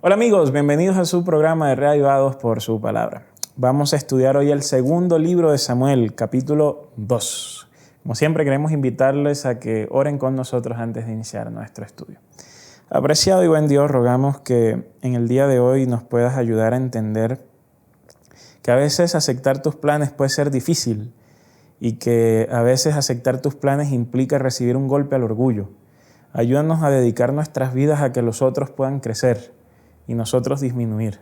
Hola amigos, bienvenidos a su programa de Reavivados por su palabra. Vamos a estudiar hoy el segundo libro de Samuel, capítulo 2. Como siempre queremos invitarles a que oren con nosotros antes de iniciar nuestro estudio. Apreciado y buen Dios, rogamos que en el día de hoy nos puedas ayudar a entender que a veces aceptar tus planes puede ser difícil y que a veces aceptar tus planes implica recibir un golpe al orgullo. Ayúdanos a dedicar nuestras vidas a que los otros puedan crecer y nosotros disminuir.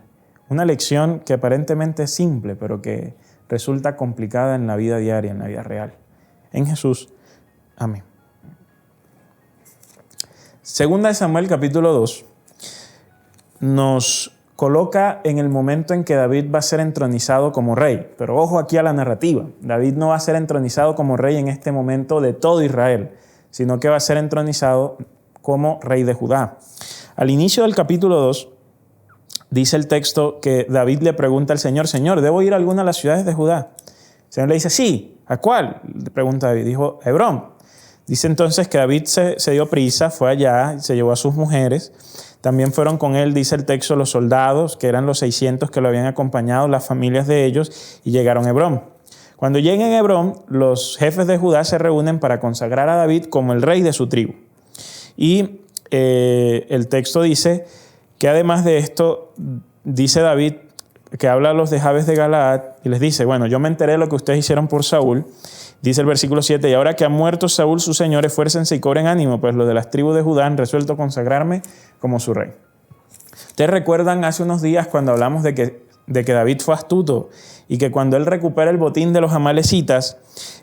Una lección que aparentemente es simple, pero que resulta complicada en la vida diaria, en la vida real. En Jesús. Amén. Segunda de Samuel, capítulo 2, nos coloca en el momento en que David va a ser entronizado como rey. Pero ojo aquí a la narrativa. David no va a ser entronizado como rey en este momento de todo Israel, sino que va a ser entronizado como rey de Judá. Al inicio del capítulo 2, dice el texto que David le pregunta al Señor, Señor, ¿debo ir a alguna de las ciudades de Judá? El Señor le dice, sí. ¿A cuál? Le pregunta David. Dijo, Hebrón. Dice entonces que David se dio prisa, fue allá, se llevó a sus mujeres. También fueron con él, dice el texto, los soldados, que eran los 600 que lo habían acompañado, las familias de ellos, y llegaron a Hebrón. Cuando lleguen a Hebrón, los jefes de Judá se reúnen para consagrar a David como el rey de su tribu. Y el texto dice que además de esto, dice David, que habla a los de Jabes de Galaad y les dice, bueno, yo me enteré de lo que ustedes hicieron por Saúl. Dice el versículo 7, y ahora que ha muerto Saúl, sus señores, esfuércense y cobren ánimo, pues los de las tribus de Judá han resuelto consagrarme como su rey. Ustedes recuerdan hace unos días cuando hablamos de que David fue astuto y que cuando él recupera el botín de los amalecitas,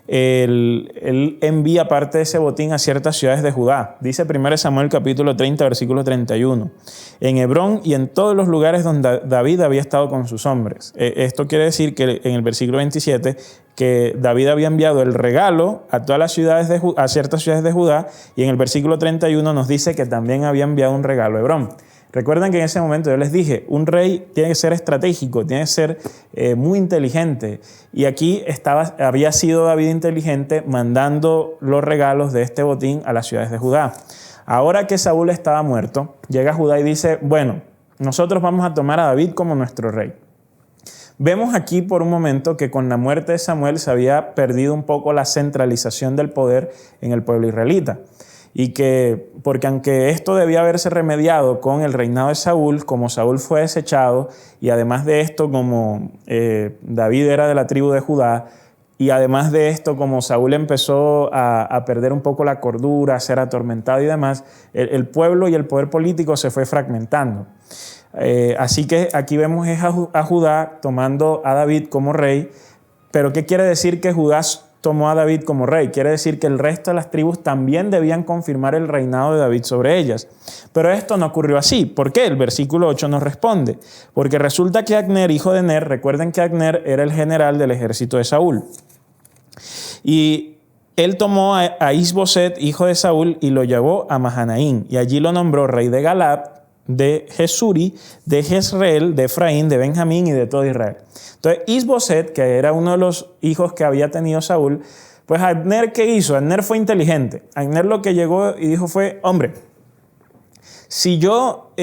él envía parte de ese botín a ciertas ciudades de Judá. Dice 1 Samuel capítulo 30, versículo 31. En Hebrón y en todos los lugares donde David había estado con sus hombres. Esto quiere decir que en el versículo 27 que David había enviado el regalo a todas las ciudades a ciertas ciudades de Judá, y en el versículo 31 nos dice que también había enviado un regalo a Hebrón. Recuerden que en ese momento yo les dije, un rey tiene que ser estratégico, tiene que ser muy inteligente. Y aquí había sido David inteligente mandando los regalos de este botín a las ciudades de Judá. Ahora que Saúl estaba muerto, llega a Judá y dice, bueno, nosotros vamos a tomar a David como nuestro rey. Vemos aquí por un momento que con la muerte de Samuel se había perdido un poco la centralización del poder en el pueblo israelita. Y que, porque aunque esto debía haberse remediado con el reinado de Saúl, como Saúl fue desechado, y además de esto, como David era de la tribu de Judá, y además de esto, como Saúl empezó a perder un poco la cordura, a ser atormentado y demás, el pueblo y el poder político se fue fragmentando. Así que aquí vemos a Judá tomando a David como rey. Pero ¿qué quiere decir que Judá tomó a David como rey? Quiere decir que el resto de las tribus también debían confirmar el reinado de David sobre ellas. Pero esto no ocurrió así. ¿Por qué? El versículo 8 nos responde. Porque resulta que Abner, hijo de Ner, recuerden que Abner era el general del ejército de Saúl. Y él tomó a Isboset, hijo de Saúl, y lo llevó a Mahanaín. Y allí lo nombró rey de Galaad, de Jesuri, de Jezreel, de Efraín, de Benjamín y de todo Israel. Entonces, Isboset, que era uno de los hijos que había tenido Saúl, pues Abner, ¿qué hizo? Abner fue inteligente. Abner lo que llegó y dijo fue, hombre, si yo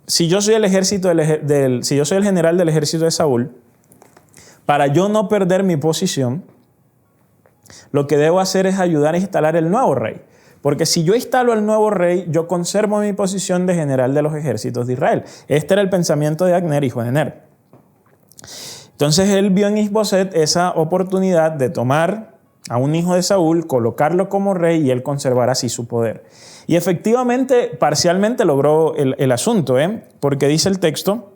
soy el ejército si yo soy el general del ejército de Saúl, para yo no perder mi posición, lo que debo hacer es ayudar a instalar el nuevo rey. Porque si yo instalo al nuevo rey, yo conservo mi posición de general de los ejércitos de Israel. Este era el pensamiento de Abner, hijo de Ner. Entonces él vio en Isboset esa oportunidad de tomar a un hijo de Saúl, colocarlo como rey y él conservar así su poder. Y efectivamente, parcialmente logró el asunto, porque dice el texto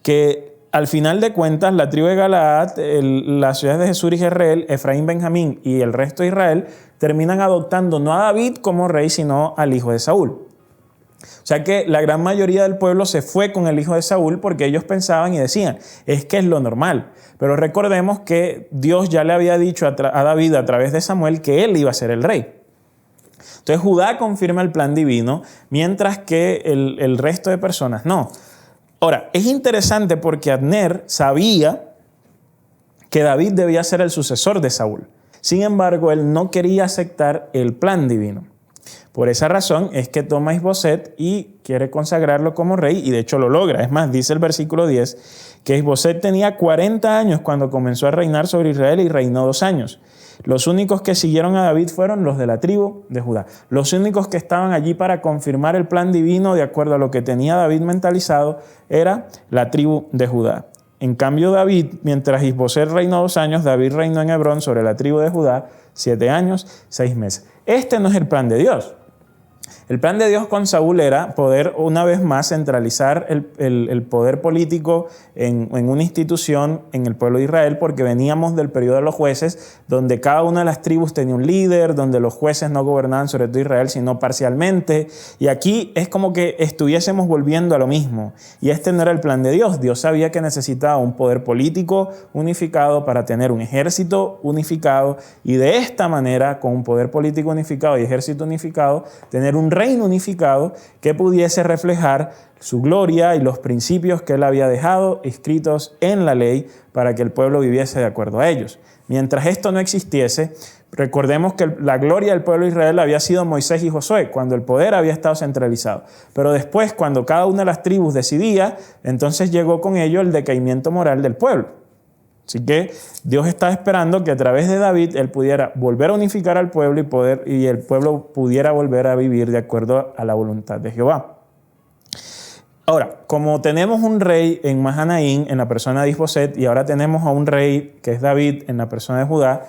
que al final de cuentas la tribu de Galaad, las ciudades de Jesús y Jezreel, Efraín, Benjamín y el resto de Israel terminan adoptando no a David como rey, sino al hijo de Saúl. O sea que la gran mayoría del pueblo se fue con el hijo de Saúl porque ellos pensaban y decían, es que es lo normal. Pero recordemos que Dios ya le había dicho a David a través de Samuel que él iba a ser el rey. Entonces Judá confirma el plan divino, mientras que el resto de personas no. Ahora, es interesante porque Abner sabía que David debía ser el sucesor de Saúl. Sin embargo, él no quería aceptar el plan divino. Por esa razón es que toma a Isboset y quiere consagrarlo como rey, y de hecho lo logra. Es más, dice el versículo 10 que Isboset tenía 40 años cuando comenzó a reinar sobre Israel y reinó 2 años. Los únicos que siguieron a David fueron los de la tribu de Judá. Los únicos que estaban allí para confirmar el plan divino de acuerdo a lo que tenía David mentalizado era la tribu de Judá. En cambio David, mientras Isboset reinó 2 años, David reinó en Hebrón sobre la tribu de Judá 7 años, 6 meses. Este no es el plan de Dios. El plan de Dios con Saúl era poder una vez más centralizar el poder político en una institución en el pueblo de Israel, porque veníamos del periodo de los jueces, donde cada una de las tribus tenía un líder, donde los jueces no gobernaban sobre todo Israel, sino parcialmente. Y aquí es como que estuviésemos volviendo a lo mismo. Y este no era el plan de Dios. Dios sabía que necesitaba un poder político unificado para tener un ejército unificado, y de esta manera, con un poder político unificado y ejército unificado, tener un reino unificado que pudiese reflejar su gloria y los principios que él había dejado escritos en la ley para que el pueblo viviese de acuerdo a ellos. Mientras esto no existiese, recordemos que la gloria del pueblo de Israel había sido Moisés y Josué, cuando el poder había estado centralizado. Pero después, cuando cada una de las tribus decidía, entonces llegó con ello el decaimiento moral del pueblo. Así que Dios estaba esperando que a través de David él pudiera volver a unificar al pueblo y el pueblo pudiera volver a vivir de acuerdo a la voluntad de Jehová. Ahora, como tenemos un rey en Mahanaín en la persona de Isboset, y ahora tenemos a un rey que es David en la persona de Judá,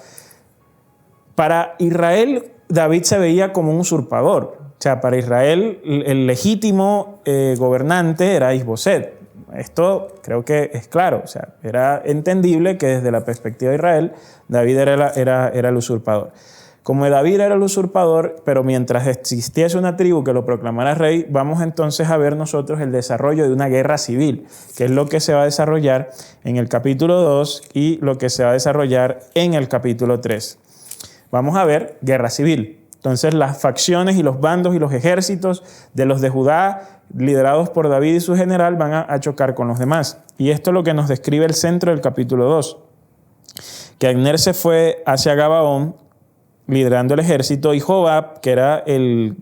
para Israel David se veía como un usurpador. O sea, para Israel el legítimo gobernante era Isboset. Esto creo que es claro, o sea, era entendible que desde la perspectiva de Israel, David era el usurpador. Como David era el usurpador, pero mientras existiese una tribu que lo proclamara rey, vamos entonces a ver nosotros el desarrollo de una guerra civil, que es lo que se va a desarrollar en el capítulo 2 y lo que se va a desarrollar en el capítulo 3. Vamos a ver guerra civil. Entonces las facciones y los bandos y los ejércitos de los de Judá, liderados por David y su general, van a chocar con los demás. Y esto es lo que nos describe el centro del capítulo 2. Que Abner se fue hacia Gabaón, liderando el ejército, y Jobab, que era el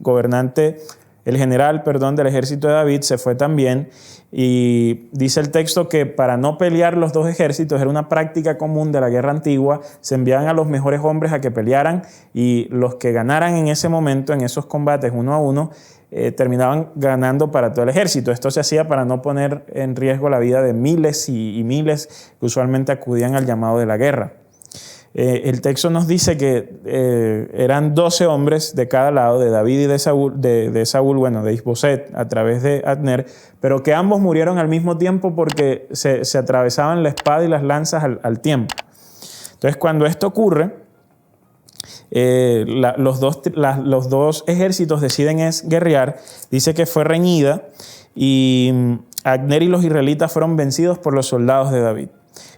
general del ejército de David, se fue también. Y dice el texto que para no pelear los dos ejércitos, era una práctica común de la guerra antigua, se enviaban a los mejores hombres a que pelearan, y los que ganaran en ese momento, en esos combates 1 a 1, terminaban ganando para todo el ejército. Esto se hacía para no poner en riesgo la vida de miles y miles que usualmente acudían al llamado de la guerra. El texto nos dice que eran 12 hombres de cada lado, de David y de Saúl, de Isboset a través de Abner, pero que ambos murieron al mismo tiempo porque se atravesaban la espada y las lanzas al tiempo. Entonces, cuando esto ocurre, los dos ejércitos deciden guerrear. Dice que fue reñida y Abner y los israelitas fueron vencidos por los soldados de David.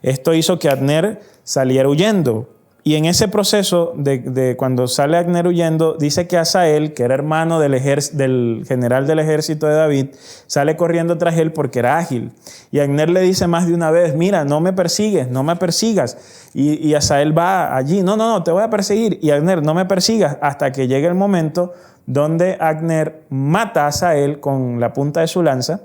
Esto hizo que Abner saliera huyendo. Y en ese proceso de cuando sale Abner huyendo, dice que Asael, que era hermano del general del ejército de David, sale corriendo tras él porque era ágil. Y Abner le dice más de una vez: mira, no me persigues, no me persigas. Y Asael va allí: no, te voy a perseguir. Y Abner: no me persigas, hasta que llegue el momento donde Abner mata a Asael con la punta de su lanza,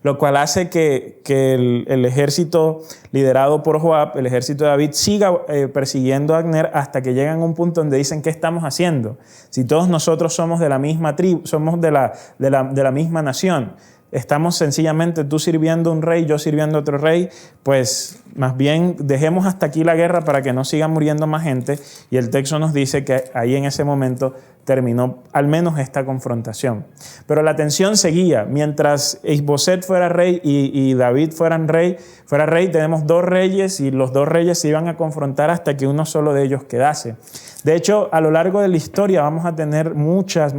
lo cual hace que el ejército liderado por Joab, el ejército de David, siga persiguiendo a Abner hasta que llegan a un punto donde dicen: ¿qué estamos haciendo? Si todos nosotros somos de la misma tribu, somos de la misma nación, estamos sencillamente tú sirviendo a un rey, yo sirviendo a otro rey, pues más bien dejemos hasta aquí la guerra para que no siga muriendo más gente. Y el texto nos dice que ahí en ese momento terminó al menos esta confrontación. Pero la tensión seguía. Mientras Isboset fuera rey y David fuera rey, tenemos 2 reyes, y los 2 reyes se iban a confrontar hasta que uno solo de ellos quedase. De hecho, a lo largo de la historia vamos a tener muchas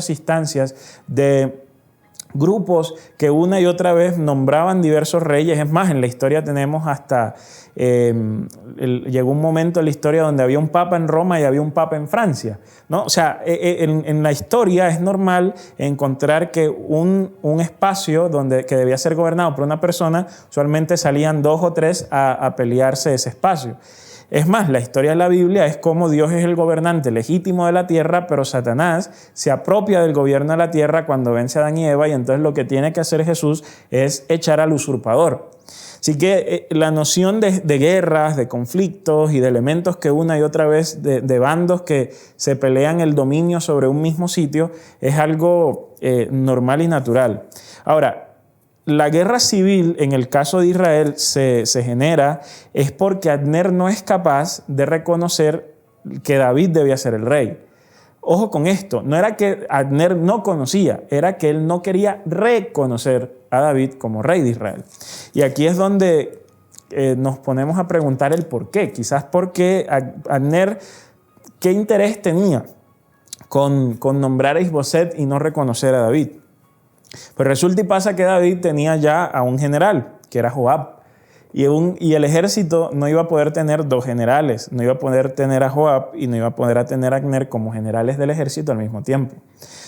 instancias de grupos que una y otra vez nombraban diversos reyes. Es más, en la historia tenemos hasta llegó un momento en la historia donde había un papa en Roma y había un papa en Francia, ¿no? O sea, en la historia es normal encontrar que un espacio que debía ser gobernado por una persona, usualmente salían 2 o 3 a pelearse ese espacio. Es más, la historia de la Biblia es cómo Dios es el gobernante legítimo de la tierra, pero Satanás se apropia del gobierno de la tierra cuando vence a Adán y Eva, y entonces lo que tiene que hacer Jesús es echar al usurpador. Así que la noción de guerras, de conflictos y de elementos que una y otra vez, de bandos que se pelean el dominio sobre un mismo sitio, es algo normal y natural. Ahora, la guerra civil en el caso de Israel se genera es porque Abner no es capaz de reconocer que David debía ser el rey. Ojo con esto, no era que Abner no conocía, era que él no quería reconocer a David como rey de Israel. Y aquí es donde nos ponemos a preguntar el por qué. Quizás porque Abner, ¿qué interés tenía con nombrar a Isboset y no reconocer a David? Pues resulta y pasa que David tenía ya a un general, que era Joab. Y el ejército no iba a poder tener dos generales, no iba a poder tener a Joab y no iba a poder tener a Abner como generales del ejército al mismo tiempo.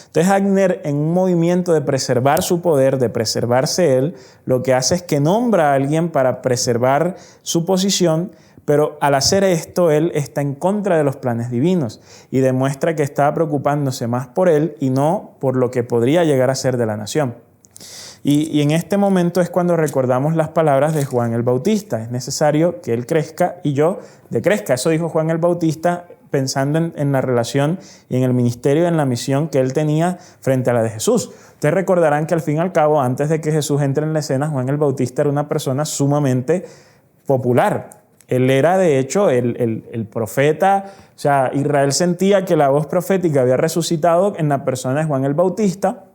Entonces Abner, en un movimiento de preservar su poder, de preservarse él, lo que hace es que nombra a alguien para preservar su posición, pero al hacer esto él está en contra de los planes divinos y demuestra que estaba preocupándose más por él y no por lo que podría llegar a ser de la nación. Y en este momento es cuando recordamos las palabras de Juan el Bautista. Es necesario que él crezca y yo decrezca. Eso dijo Juan el Bautista pensando en la relación y en el ministerio y en la misión que él tenía frente a la de Jesús. Ustedes recordarán que al fin y al cabo, antes de que Jesús entre en la escena, Juan el Bautista era una persona sumamente popular. Él era, de hecho, el profeta. O sea, Israel sentía que la voz profética había resucitado en la persona de Juan el Bautista.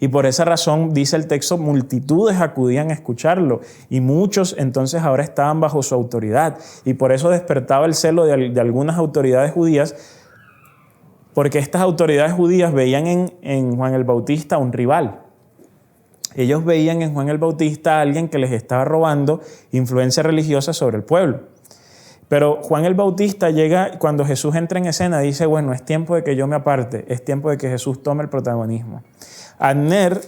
Y por esa razón, dice el texto, multitudes acudían a escucharlo y muchos entonces ahora estaban bajo su autoridad. Y por eso despertaba el celo de algunas autoridades judías, porque estas autoridades judías veían en Juan el Bautista un rival. Ellos veían en Juan el Bautista a alguien que les estaba robando influencia religiosa sobre el pueblo. Pero Juan el Bautista llega, cuando Jesús entra en escena, dice, bueno, es tiempo de que yo me aparte, es tiempo de que Jesús tome el protagonismo. Abner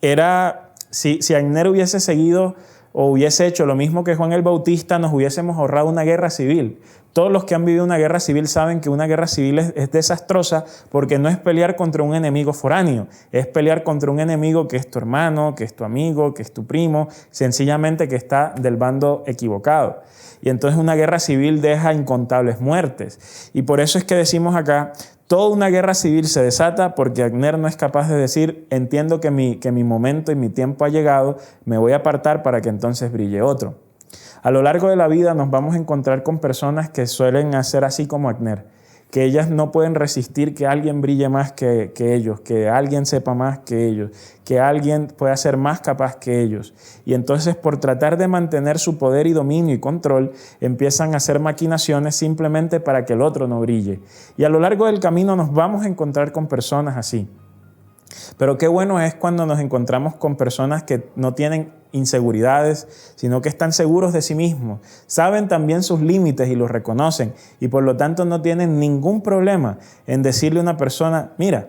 era, si Abner hubiese seguido o hubiese hecho lo mismo que Juan el Bautista, nos hubiésemos ahorrado una guerra civil. Todos los que han vivido una guerra civil saben que una guerra civil es desastrosa porque no es pelear contra un enemigo foráneo, es pelear contra un enemigo que es tu hermano, que es tu amigo, que es tu primo, sencillamente que está del bando equivocado. Y entonces una guerra civil deja incontables muertes. Y por eso es que decimos acá, toda una guerra civil se desata porque Abner no es capaz de decir, entiendo que mi momento y mi tiempo ha llegado, me voy a apartar para que entonces brille otro. A lo largo de la vida nos vamos a encontrar con personas que suelen hacer así como Abner, que ellas no pueden resistir que alguien brille más que ellos, que alguien sepa más que ellos, que alguien pueda ser más capaz que ellos. Y entonces por tratar de mantener su poder y dominio y control, empiezan a hacer maquinaciones simplemente para que el otro no brille. Y a lo largo del camino nos vamos a encontrar con personas así. Pero qué bueno es cuando nos encontramos con personas que no tienen inseguridades, sino que están seguros de sí mismos, saben también sus límites y los reconocen y por lo tanto no tienen ningún problema en decirle a una persona, mira,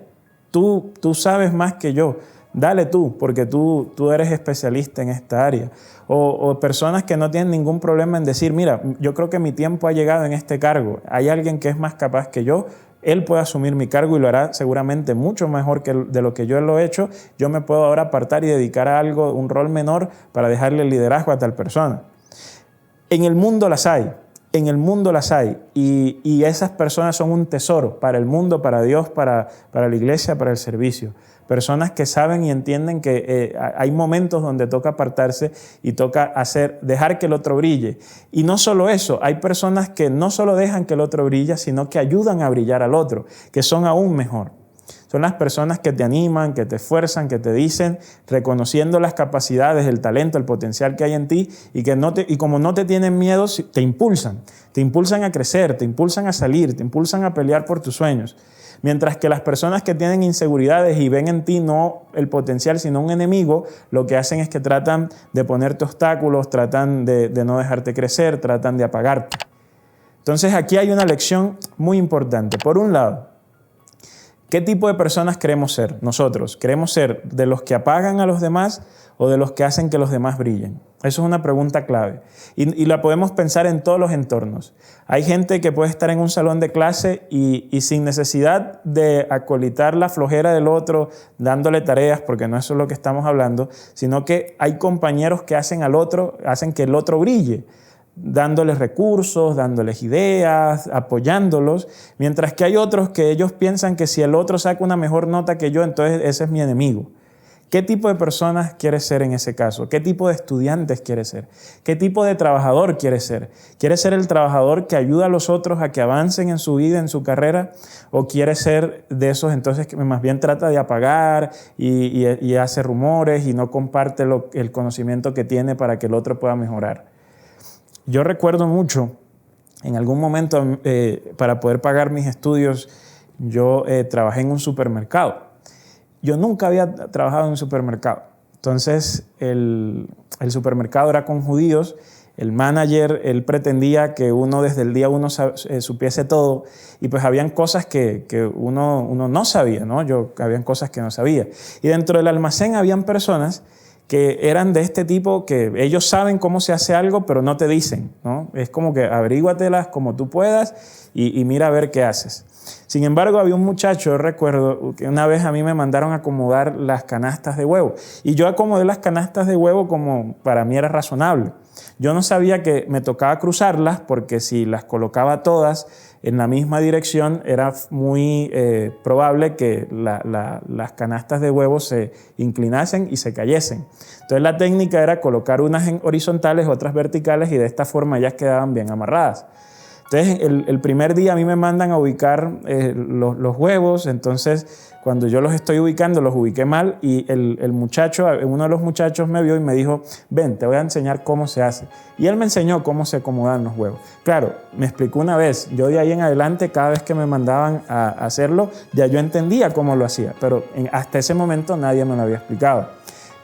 tú sabes más que yo, dale tú, porque tú eres especialista en esta área. O personas que no tienen ningún problema en decir, mira, yo creo que mi tiempo ha llegado en este cargo, hay alguien que es más capaz que yo, él puede asumir mi cargo y lo hará seguramente mucho mejor de lo que yo lo he hecho. Yo me puedo ahora apartar y dedicar a algo, un rol menor, para dejarle el liderazgo a tal persona. En el mundo las hay, y esas personas son un tesoro para el mundo, para Dios, para la iglesia, para el servicio. Personas que saben y entienden que hay momentos donde toca apartarse y toca dejar que el otro brille. Y no solo eso, hay personas que no solo dejan que el otro brille, sino que ayudan a brillar al otro, que son aún mejor. Son las personas que te animan, que te esfuerzan, que te dicen, reconociendo las capacidades, el talento, el potencial que hay en ti y como no te tienen miedo, te impulsan a crecer, te impulsan a salir, te impulsan a pelear por tus sueños. Mientras que las personas que tienen inseguridades y ven en ti no el potencial, sino un enemigo, lo que hacen es que tratan de ponerte obstáculos, tratan de no dejarte crecer, tratan de apagarte. Entonces aquí hay una lección muy importante. Por un lado, ¿Qué tipo de personas queremos ser nosotros? ¿Queremos ser de los que apagan a los demás o de los que hacen que los demás brillen? Eso es una pregunta clave y la podemos pensar en todos los entornos. Hay gente que puede estar en un salón de clase y sin necesidad de acolitar la flojera del otro, dándole tareas, porque no eso es lo que estamos hablando, sino que hay compañeros que hacen que el otro brille, dándoles recursos, dándoles ideas, apoyándolos, mientras que hay otros que ellos piensan que si el otro saca una mejor nota que yo, entonces ese es mi enemigo. ¿Qué tipo de personas quieres ser en ese caso? ¿Qué tipo de estudiantes quieres ser? ¿Qué tipo de trabajador quieres ser? ¿Quieres ser el trabajador que ayuda a los otros a que avancen en su vida, en su carrera? ¿O quieres ser de esos entonces que más bien trata de apagar y hace rumores y no comparte el conocimiento que tiene para que el otro pueda mejorar? Yo recuerdo mucho, en algún momento para poder pagar mis estudios, yo trabajé en un supermercado. Yo nunca había trabajado en un supermercado. Entonces, el supermercado era con judíos. El manager, él pretendía que uno desde el día uno supiese todo. Y pues habían cosas que uno no sabía, ¿no? Habían cosas que no sabía. Y dentro del almacén habían personas que eran de este tipo que ellos saben cómo se hace algo, pero no te dicen, ¿no? Es como que averíguatelas como tú puedas y mira a ver qué haces. Sin embargo, había un muchacho, recuerdo, que una vez a mí me mandaron a acomodar las canastas de huevo. Y yo acomodé las canastas de huevo como para mí era razonable. Yo no sabía que me tocaba cruzarlas porque si las colocaba todas en la misma dirección era muy probable que las canastas de huevo se inclinasen y se cayesen. Entonces la técnica era colocar unas en horizontales, otras verticales y de esta forma ellas quedaban bien amarradas. Entonces, el primer día a mí me mandan a ubicar los huevos, entonces cuando yo los estoy ubicando, los ubiqué mal y uno de los muchachos me vio y me dijo, ven, te voy a enseñar cómo se hace. Y él me enseñó cómo se acomodan los huevos. Claro, me explicó una vez, yo de ahí en adelante, cada vez que me mandaban a hacerlo, ya yo entendía cómo lo hacía, pero hasta ese momento nadie me lo había explicado.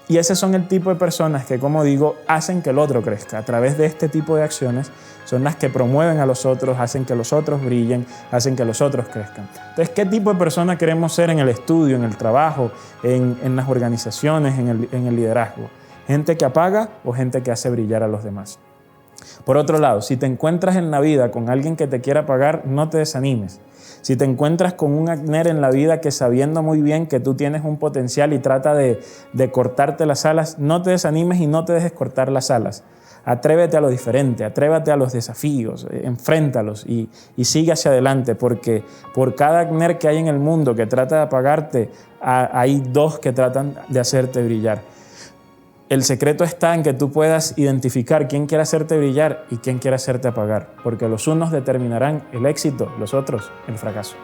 Y ese son el tipo de personas que, como digo, hacen que el otro crezca. A través de este tipo de acciones son las que promueven a los otros, hacen que los otros brillen, hacen que los otros crezcan. Entonces, ¿qué tipo de persona queremos ser en el estudio, en el trabajo, en las organizaciones, en el liderazgo? ¿Gente que apaga o gente que hace brillar a los demás? Por otro lado, si te encuentras en la vida con alguien que te quiera apagar, no te desanimes. Si te encuentras con un acner en la vida que sabiendo muy bien que tú tienes un potencial y trata de cortarte las alas, no te desanimes y no te dejes cortar las alas. Atrévete a lo diferente, atrévete a los desafíos, enfréntalos y sigue hacia adelante, porque por cada acner que hay en el mundo que trata de apagarte, hay dos que tratan de hacerte brillar. El secreto está en que tú puedas identificar quién quiere hacerte brillar y quién quiere hacerte apagar, porque los unos determinarán el éxito, los otros el fracaso.